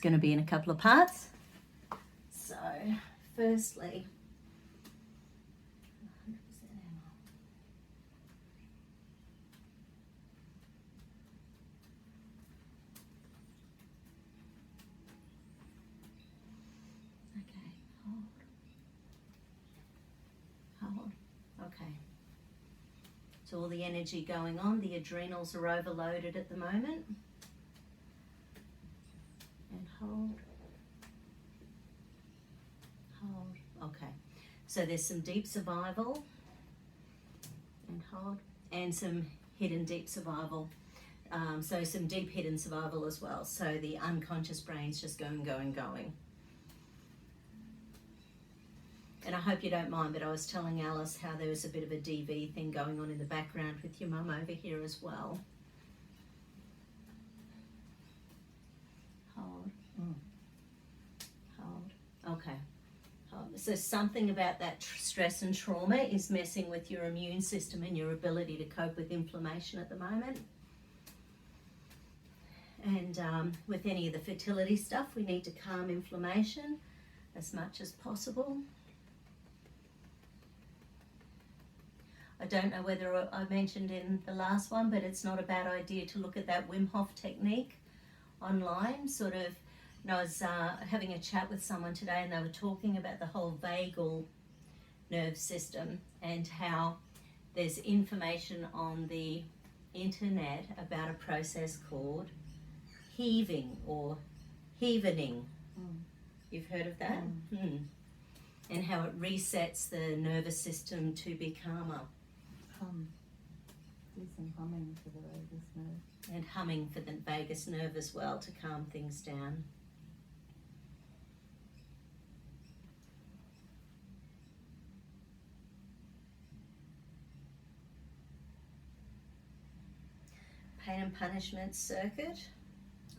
going to be in a couple of parts. So, firstly, 100% ammo. Okay, hold. Okay. So all the energy going on, the adrenals are overloaded at the moment. And hold. Okay, so there's some deep survival, and hold, and some hidden deep survival. So some deep hidden survival as well. So the unconscious brain's just going. And I hope you don't mind, but I was telling Alice how there was a bit of a DV thing going on in the background with your mum over here as well. Hold. Okay. So something about that stress and trauma is messing with your immune system and your ability to cope with inflammation at the moment. And with any of the fertility stuff, we need to calm inflammation as much as possible. I don't know whether I mentioned in the last one, but it's not a bad idea to look at that Wim Hof technique online. Sort of, I was having a chat with someone today, and they were talking about the whole vagal nerve system and how there's information on the internet about a process called heaving or heavening. You've heard of that? And how it resets the nervous system to be calmer. Do some humming for the vagus nerve. And humming for the vagus nerve as well to calm things down. Pain and punishment circuit,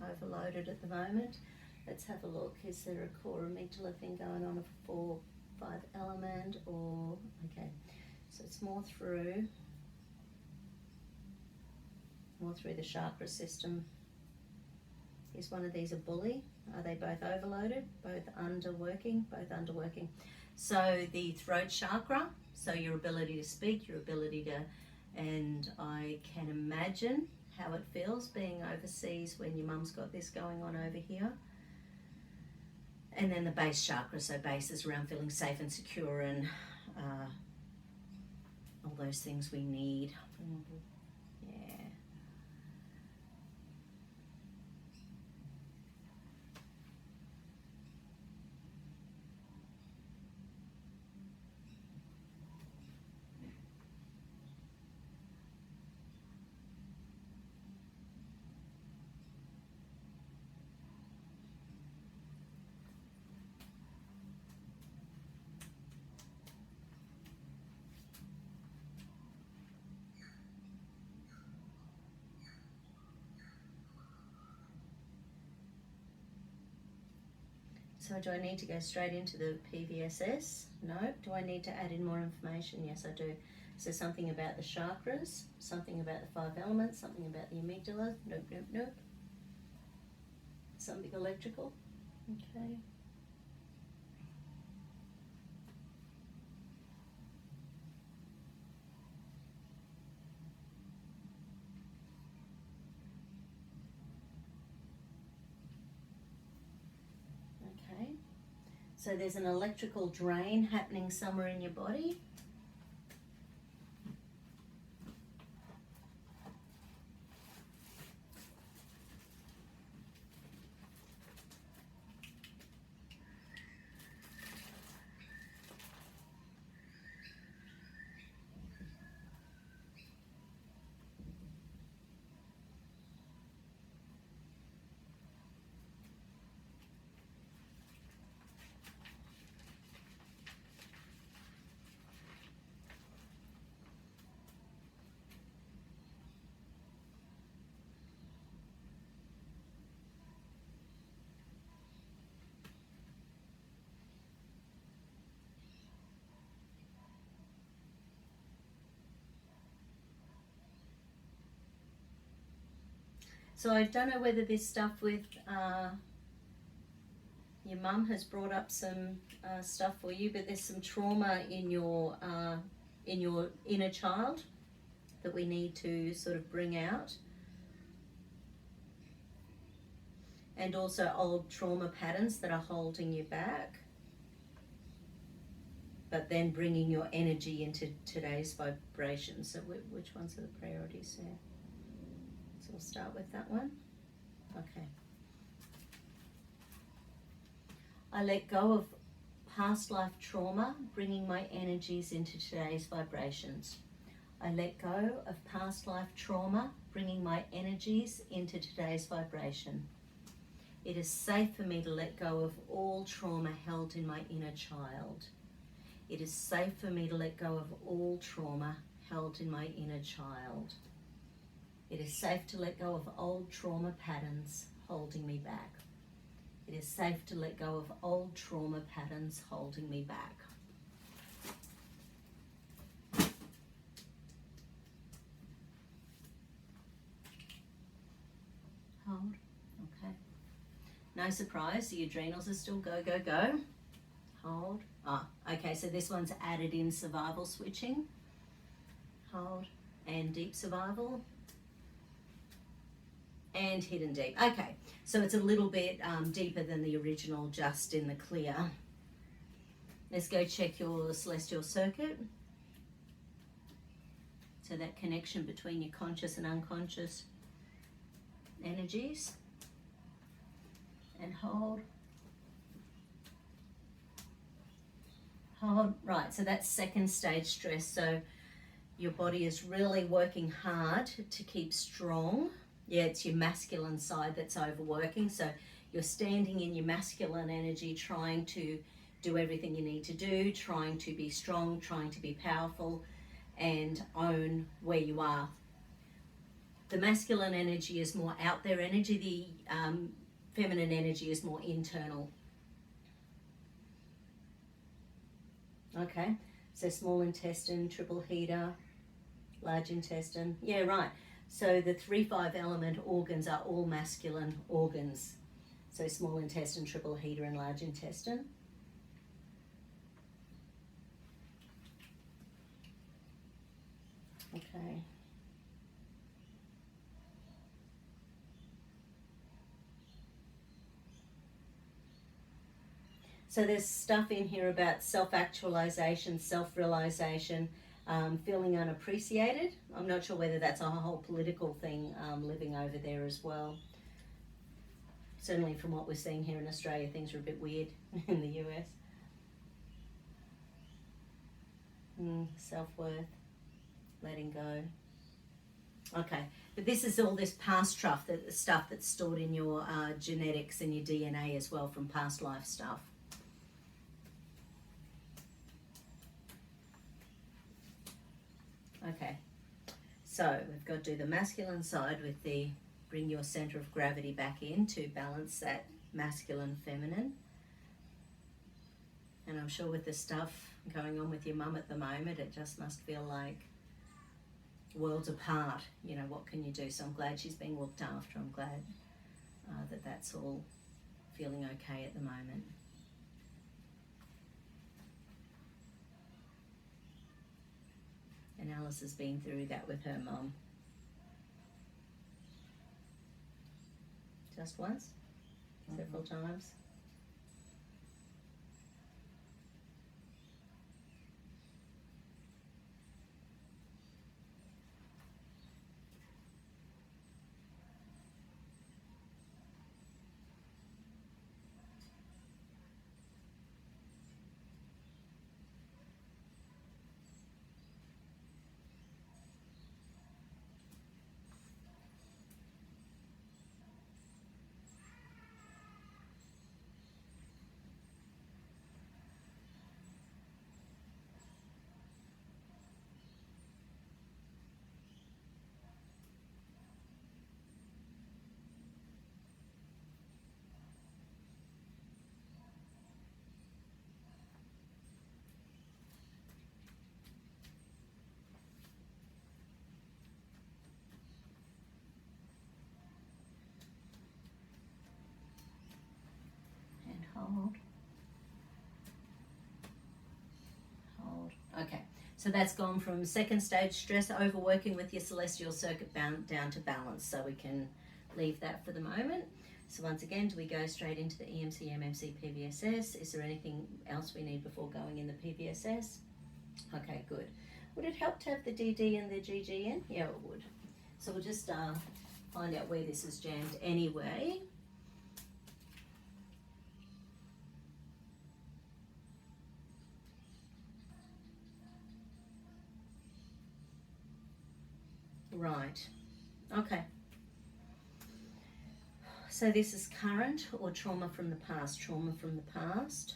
overloaded at the moment. Let's have a look. Is there a core amygdala thing going on, a 4-5 element, or, okay, so it's more through the chakra system. Is one of these a bully? Are they both overloaded? Both underworking? Both underworking. So the throat chakra, so your ability to speak, your ability to, and I can imagine how it feels being overseas when your mum's got this going on over here. And then the base chakra, so base is around feeling safe and secure and all those things we need. Yeah. So do I need to go straight into the PVSS? No. Do I need to add in more information? Yes, I do. So something about the chakras, something about the 5 elements, something about the amygdala. Nope. Something electrical. Okay. So there's an electrical drain happening somewhere in your body. So I don't know whether this stuff with your mum has brought up some stuff for you, but there's some trauma in your inner child that we need to sort of bring out. And also old trauma patterns that are holding you back, but then bringing your energy into today's vibration. So which ones are the priorities there? So we'll start with that one. Okay. I let go of past life trauma, bringing my energies into today's vibrations. I let go of past life trauma, bringing my energies into today's vibration. It is safe for me to let go of all trauma held in my inner child. It is safe for me to let go of all trauma held in my inner child. It is safe to let go of old trauma patterns holding me back. It is safe to let go of old trauma patterns holding me back. Hold. Okay. No surprise, the adrenals are still go, go, go. Hold. Ah, okay, so this one's added in survival switching. Hold. And deep survival. And hidden deep. Okay, so it's a little bit deeper than the original, just in the clear. Let's go check your celestial circuit. So that connection between your conscious and unconscious energies. And hold. Hold. Right, so that's second stage stress. So your body is really working hard to keep strong. Yeah, it's your masculine side that's overworking. So you're standing in your masculine energy, trying to do everything you need to do, trying to be strong, trying to be powerful, and own where you are. The masculine energy is more out there energy. The feminine energy is more internal. Okay, so small intestine, triple heater, large intestine. Yeah, right. So the 3-5 element organs are all masculine organs. So small intestine, triple heater, and large intestine. Okay. So there's stuff in here about self-actualization, self-realization, feeling unappreciated. I'm not sure whether that's a whole political thing living over there as well. Certainly from what we're seeing here in Australia, things are a bit weird in the US. Self-worth, letting go. Okay, but this is all this past stuff that's stored in your genetics and your DNA as well from past life stuff. Okay, so we've got to do the masculine side with the bring your center of gravity back in to balance that masculine feminine. And I'm sure with the stuff going on with your mum at the moment, it just must feel like worlds apart. You know, what can you do? So I'm glad she's being looked after. I'm glad that that's all feeling okay at the moment. And Alice has been through that with her mum. Just once? Several times? So that's gone from second stage stress, overworking with your celestial circuit down to balance. So we can leave that for the moment. So once again, do we go straight into the EMC, MMC, PVSS? Is there anything else we need before going in the PVSS? Okay, good. Would it help to have the DD and the GG in? Yeah, it would. So we'll just find out where this is jammed anyway. Right. Okay. So this is current or trauma from the past? Trauma from the past.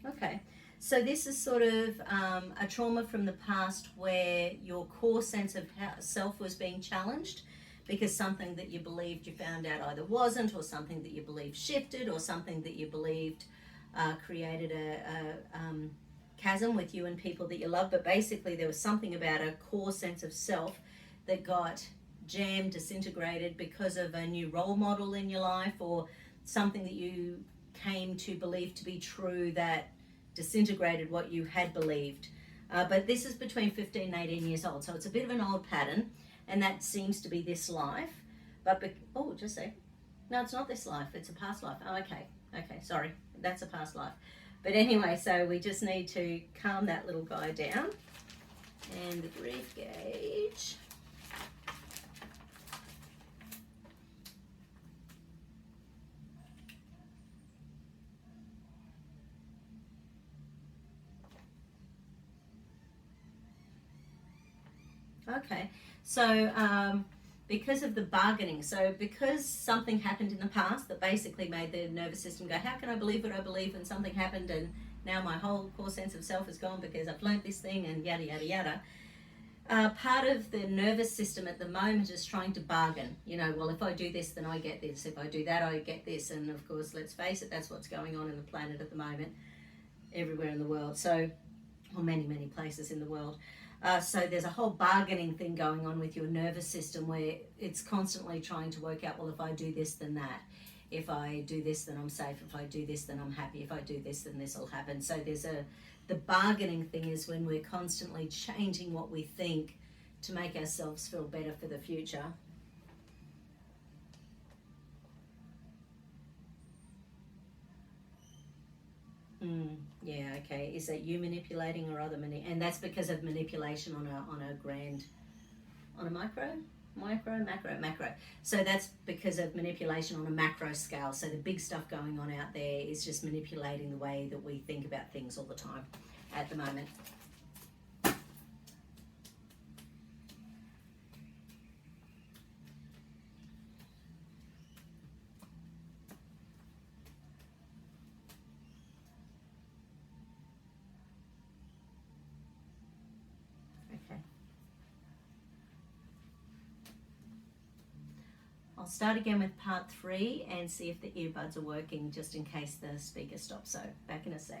Okay. So this is sort of a trauma from the past where your core sense of self was being challenged because something that you believed you found out either wasn't, or something that you believed shifted, or something that you believed created a chasm with you and people that you love. But basically there was something about a core sense of self that got jammed, disintegrated because of a new role model in your life, or something that you came to believe to be true that disintegrated what you had believed. But this is between 15 and 18 years old, so it's a bit of an old pattern, and that seems to be this life. But just say, no, it's not this life, it's a past life. Oh, okay, sorry, that's a past life. But anyway, so we just need to calm that little guy down. And the grief gauge. Okay, so because of the bargaining, so because something happened in the past that basically made the nervous system go, how can I believe what I believe, and something happened and now my whole core sense of self is gone because I've learnt this thing and yada yada yada. Part of the nervous system at the moment is trying to bargain. You know, well, if I do this, then I get this. If I do that, I get this. And of course, let's face it, that's what's going on in the planet at the moment, everywhere in the world. So, or many, many places in the world. So there's a whole bargaining thing going on with your nervous system where it's constantly trying to work out, well, if I do this, then that. If I do this, then I'm safe. If I do this, then I'm happy. If I do this, then this will happen. So the bargaining thing is when we're constantly changing what we think to make ourselves feel better for the future. Yeah, okay. Is that you manipulating or other and that's because of manipulation on a macro. So that's because of manipulation on a macro scale. So the big stuff going on out there is just manipulating the way that we think about things all the time at the moment. I'll start again with part 3 and see if the earbuds are working just in case the speaker stops. So back in a sec.